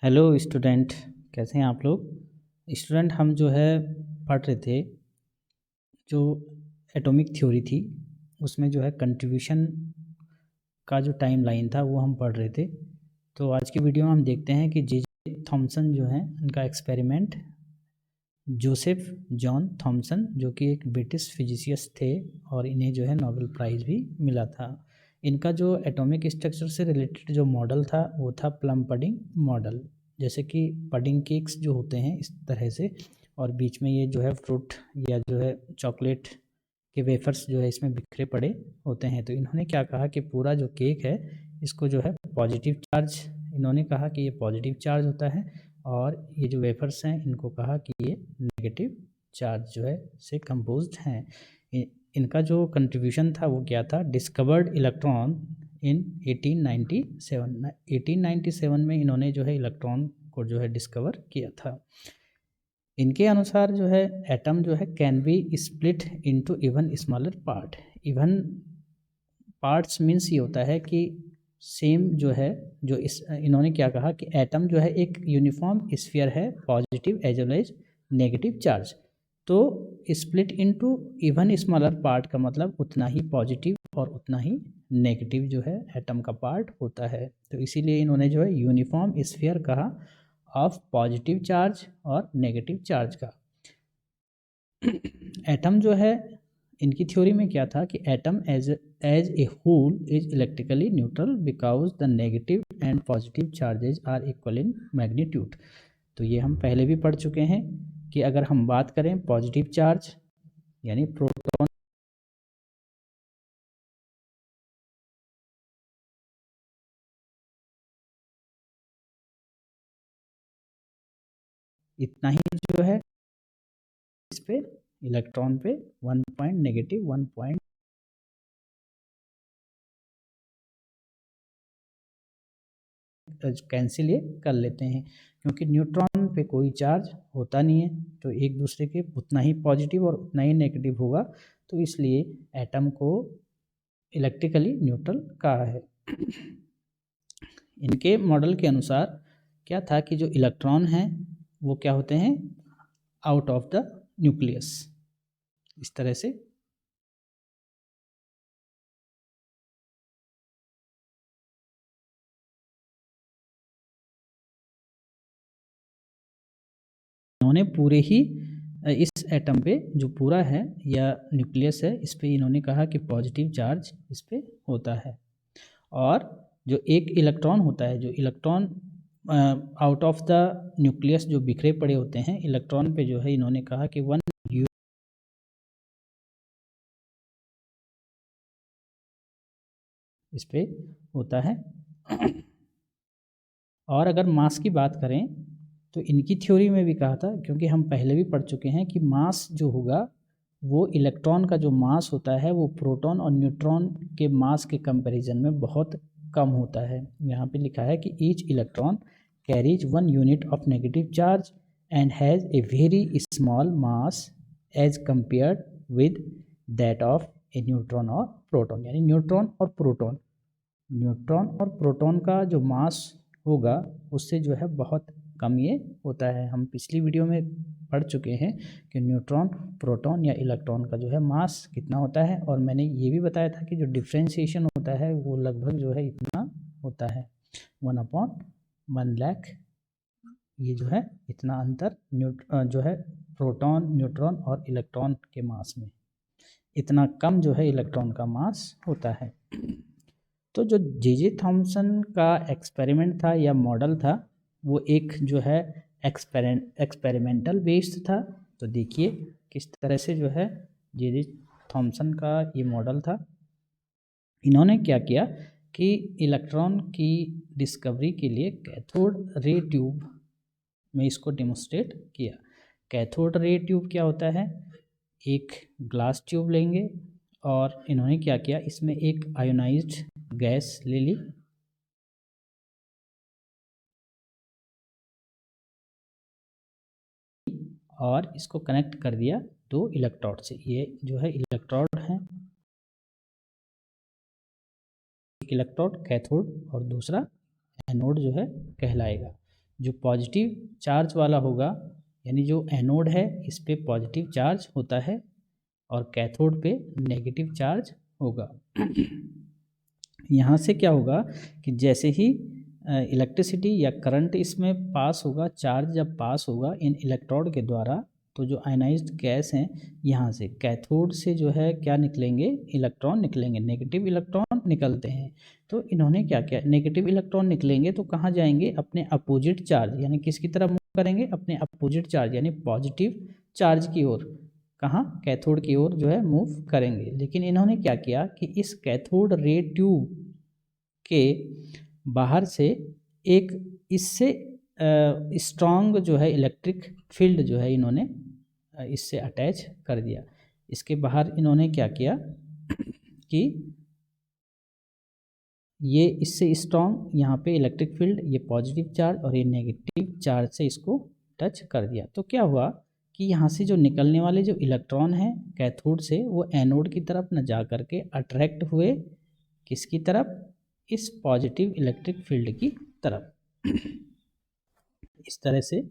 Hello student, कैसे हैं आप लोग। स्टूडेंट हम जो है पढ़ रहे थे जो एटॉमिक थ्योरी थी, उसमें जो है कंट्रीब्यूशन का जो टाइम लाइन था वो हम पढ़ रहे थे। तो आज की वीडियो में हम देखते हैं कि जे थॉमसन जो है उनका एक्सपेरिमेंट, जोसेफ जॉन थॉमसन जो कि एक ब्रिटिश फिजिसिस्ट थे और इन्हें जो है नोबेल प्राइज़ भी मिला था। इनका जो एटॉमिक स्ट्रक्चर से रिलेटेड जो मॉडल था वो था प्लम पडिंग मॉडल। जैसे कि पडिंग केक्स जो होते हैं इस तरह से, और बीच में ये जो है फ्रूट या जो है चॉकलेट के वेफर्स जो है इसमें बिखरे पड़े होते हैं। तो इन्होंने क्या कहा कि पूरा जो केक है इसको जो है पॉजिटिव चार्ज, इन्होंने कहा कि ये पॉजिटिव चार्ज होता है, और ये जो वेफर्स हैं इनको कहा कि ये नेगेटिव चार्ज जो है से कंपोज्ड हैं। इनका जो कंट्रीब्यूशन था वो क्या था, डिस्कवर्ड इलेक्ट्रॉन इन 1897। 1897 में इन्होंने जो है इलेक्ट्रॉन को जो है डिस्कवर किया था। इनके अनुसार जो है एटम जो है can be split into even smaller part. Even parts means ये होता है कि सेम जो है जो इन्होंने क्या कहा कि एटम जो है एक यूनिफॉर्म स्फीयर है, positive as well as negative charge. तो split into even smaller part का मतलब उतना ही पॉजिटिव और उतना ही नेगेटिव जो है एटम का पार्ट होता है। तो इसीलिए इन्होंने जो है यूनिफॉर्म स्फीयर कहा ऑफ पॉजिटिव चार्ज और नेगेटिव चार्ज का। एटम जो है इनकी थ्योरी में क्या था कि atom as a whole is electrically neutral because the negative and positive charges are equal in magnitude. तो ये हम पहले भी पढ़ चुके हैं कि अगर हम बात करें पॉजिटिव चार्ज यानी प्रोटॉन इतना ही जो है, इस पे इलेक्ट्रॉन पे 1 पॉइंट नेगेटिव 1 पॉइंट कैंसिल ये कर लेते हैं, क्योंकि न्यूट्रॉन पे कोई चार्ज होता नहीं है तो एक दूसरे के उतना ही पॉजिटिव और उतना ही नेगेटिव होगा। तो इसलिए एटम को इलेक्ट्रिकली न्यूट्रल कहा है। इनके मॉडल के अनुसार क्या था कि जो इलेक्ट्रॉन हैं वो क्या होते हैं, आउट ऑफ द न्यूक्लियस, इस तरह से। इन्होंने पूरे ही इस एटम पे जो पूरा है या न्यूक्लियस है इस पे इन्होंने कहा कि पॉजिटिव चार्ज इस पे होता है, और जो एक इलेक्ट्रॉन होता है, जो electron out of the nucleus जो बिखरे पड़े होते हैं इलेक्ट्रॉन पे जो है इन्होंने कहा कि 1 इस पे होता है। और अगर मास की बात करें तो इनकी थ्योरी में भी कहा था, क्योंकि हम पहले भी पढ़ चुके हैं कि मास जो होगा वो इलेक्ट्रॉन का जो मास होता है वो प्रोटॉन और न्यूट्रॉन के मास के कंपैरिजन में बहुत कम होता है। यहाँ पे लिखा है कि each electron carries 1 unit of negative charge and has a very small mass as compared with that of a neutron और प्रोटॉन। यानी न्यूट्रॉन और प्रोटॉन का जो मास होगा उससे जो है बहुत कम ये होता है। हम पिछली वीडियो में पढ़ चुके हैं कि न्यूट्रॉन, प्रोटॉन या इलेक्ट्रॉन का जो है मास कितना होता है, और मैंने ये भी बताया था कि जो डिफ्रेंशिएशन होता है वो लगभग जो है इतना होता है 1/1,00,000। ये जो है इतना अंतर जो है प्रोटॉन, न्यूट्रॉन और इलेक्ट्रॉन के मास में, इतना कम जो है इलेक्ट्रॉन का मास होता है। तो जो जे थॉमसन का एक्सपेरिमेंट था या मॉडल था वो एक जो है एक्सपेरिमेंटल बेस्ड था। तो देखिए किस तरह से जो है जे थॉमसन का ये मॉडल था। इन्होंने क्या किया कि इलेक्ट्रॉन की डिस्कवरी के लिए कैथोड रे ट्यूब में इसको डेमोस्ट्रेट किया। कैथोड रे ट्यूब क्या होता है, एक ग्लास ट्यूब लेंगे और इन्होंने क्या किया, इसमें एक आयोनाइज्ड गैस ले ली, और इसको कनेक्ट कर दिया 2 इलेक्ट्रोड से। ये जो है इलेक्ट्रोड हैं, एक इलेक्ट्रोड कैथोड और दूसरा एनोड जो है कहलाएगा। जो पॉजिटिव चार्ज वाला होगा, यानी जो एनोड है इस पे पॉजिटिव चार्ज होता है और कैथोड पे नेगेटिव चार्ज होगा। यहाँ से क्या होगा कि जैसे ही इलेक्ट्रिसिटी या करंट इसमें पास होगा, चार्ज जब पास होगा इन इलेक्ट्रोड के द्वारा, तो जो आयनाइज्ड गैस हैं यहाँ से कैथोड से जो है क्या निकलेंगे, इलेक्ट्रॉन निकलेंगे, नेगेटिव इलेक्ट्रॉन निकलते हैं। तो इन्होंने क्या किया, नेगेटिव इलेक्ट्रॉन निकलेंगे तो कहाँ जाएंगे, अपने अपोजिट चार्ज यानी किसकी तरफ मूव करेंगे, अपने अपोजिट चार्ज यानी पॉजिटिव चार्ज की ओर, कहाँ, कैथोड की ओर जो है मूव करेंगे। लेकिन इन्होंने क्या किया कि इस कैथोड रे ट्यूब के बाहर से एक इससे स्ट्रॉन्ग जो है इलेक्ट्रिक फील्ड जो है इन्होंने इससे अटैच कर दिया। इसके बाहर इन्होंने क्या किया कि ये इससे स्ट्रॉन्ग यहाँ पे इलेक्ट्रिक फील्ड, ये पॉजिटिव चार्ज और ये नेगेटिव चार्ज से इसको टच कर दिया। तो क्या हुआ कि यहाँ से जो निकलने वाले जो इलेक्ट्रॉन हैं कैथोड से, वो एनोड की तरफ न जा करके अट्रैक्ट हुए किसकी तरफ, इस पॉजिटिव इलेक्ट्रिक फील्ड की तरफ। इस तरह से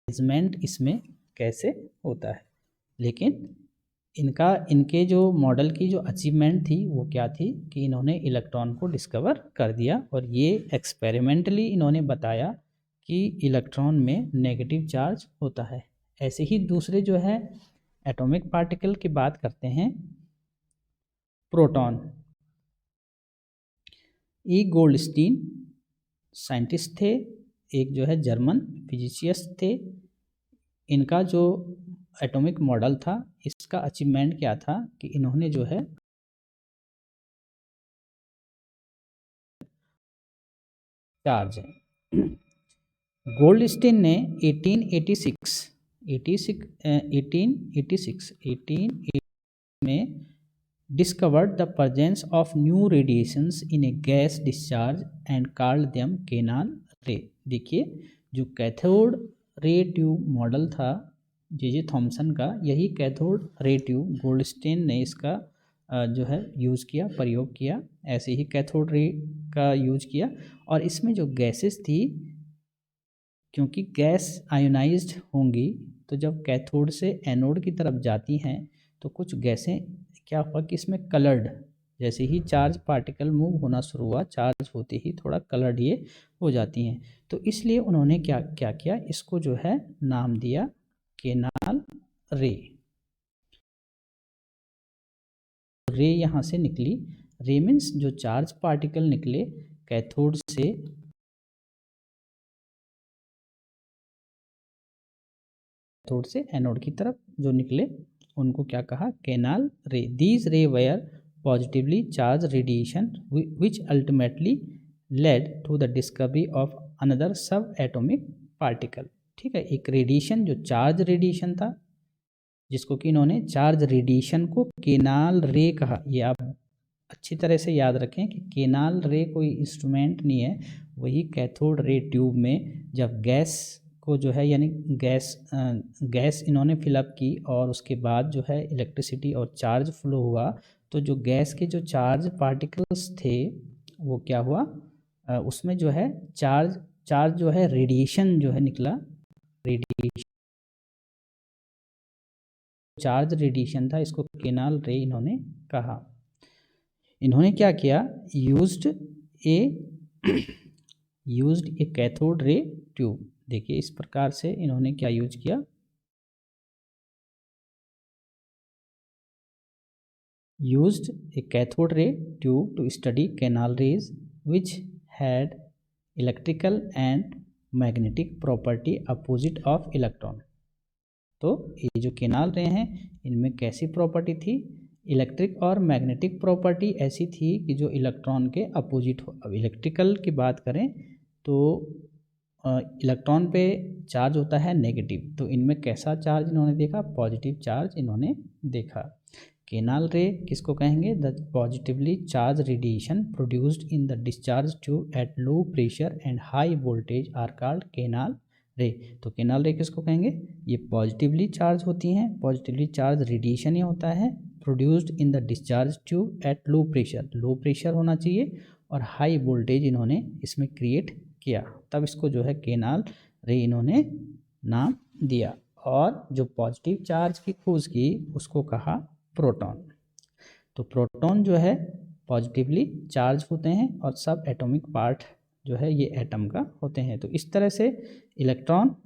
अरेंजमेंट इसमें कैसे होता है। लेकिन इनके जो मॉडल की जो अचीवमेंट थी वो क्या थी कि इन्होंने इलेक्ट्रॉन को डिस्कवर कर दिया और ये एक्सपेरिमेंटली इन्होंने बताया कि इलेक्ट्रॉन में नेगेटिव चार्ज होता है। ऐसे ही दूसरे जो है एटॉमिक पार्टिकल की बात करते हैं, प्रोटॉन। ई गोल्डस्टीन साइंटिस्ट थे, एक जो है जर्मन फिजिसिस्ट थे। इनका जो एटॉमिक मॉडल था, इसका अचीवमेंट क्या था कि इन्होंने जो है चार्ज है। गोल्डस्टीन ने 1886 में discovered the presence of new radiations in a gas discharge and called them Canal ray। देखिए जो कैथोड रे ट्यूब मॉडल था जे थॉमसन का, यही कैथोड रे ट्यूब गोल्डस्टीन ने इसका जो है यूज़ किया, प्रयोग किया। ऐसे ही कैथोड रे का यूज किया और इसमें जो गैसेस थी, क्योंकि गैस आयोनाइज्ड होंगी तो जब कैथोड से एनोड की तरफ जाती हैं तो कुछ गैसें क्या हुआ कि इसमें कलर्ड, जैसे ही चार्ज पार्टिकल मूव होना शुरू हुआ, चार्ज होते ही थोड़ा कलर्ड ये हो जाती हैं। तो इसलिए उन्होंने क्या क्या किया, इसको जो है नाम दिया केनाल रे। रे यहाँ से निकली, रे मीन्स जो चार्ज पार्टिकल निकले कैथोड से एनोड की तरफ जो निकले उनको क्या कहा, canal ray. These ray were positively charged radiation which ultimately led to the discovery of another subatomic particle. ठीक है, एक रेडिएशन जो चार्ज रेडिएशन था जिसको कि इन्होंने चार्ज रेडिएशन को केनाल रे कहा। ये आप अच्छी तरह से याद रखें कि केनाल रे कोई इंस्ट्रूमेंट नहीं है, वही कैथोड रे ट्यूब में जब गैस को जो है यानी गैस इन्होंने फिलअप की और उसके बाद जो है इलेक्ट्रिसिटी और चार्ज फ्लो हुआ, तो जो गैस के जो चार्ज पार्टिकल्स थे वो क्या हुआ, उसमें जो है चार्ज जो है रेडिएशन जो है निकला, रेडिएशन चार्ज रेडिएशन था, इसको केनाल रे इन्होंने कहा। इन्होंने क्या किया, यूज्ड ए कैथोड रे ट्यूब। देखिए इस प्रकार से इन्होंने क्या यूज किया, used a cathode ray tube to study canal rays which had electrical and magnetic property opposite of electron। तो ये जो केनाल रे हैं इनमें कैसी प्रॉपर्टी थी, इलेक्ट्रिक और मैग्नेटिक प्रॉपर्टी ऐसी थी कि जो इलेक्ट्रॉन के अपोजिट हो। अब इलेक्ट्रिकल की बात करें तो इलेक्ट्रॉन पे चार्ज होता है नेगेटिव, तो इनमें कैसा चार्ज इन्होंने देखा, पॉजिटिव चार्ज इन्होंने देखा। केनाल रे किसको कहेंगे, the positively charged radiation produced in the discharge tube at low pressure and high voltage are called canal ray. तो केनाल रे किसको कहेंगे, ये पॉजिटिवली चार्ज होती हैं, पॉजिटिवली चार्ज रेडिएशन ये होता है produced in the discharge tube at low pressure होना चाहिए और हाई वोल्टेज इन्होंने इसमें क्रिएट किया, तब इसको जो है केनाल रे इन्होंने नाम दिया। और जो पॉजिटिव चार्ज की खोज की उसको कहा प्रोटॉन। तो प्रोटॉन जो है पॉजिटिवली चार्ज होते हैं और सब एटॉमिक पार्ट जो है ये एटम का होते हैं। तो इस तरह से इलेक्ट्रॉन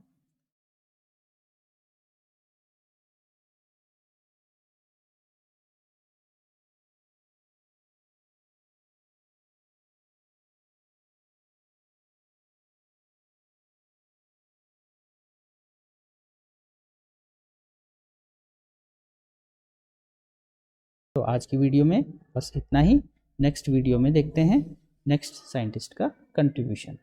तो आज की वीडियो में बस इतना ही। नेक्स्ट वीडियो में देखते हैं नेक्स्ट साइंटिस्ट का कंट्रीब्यूशन।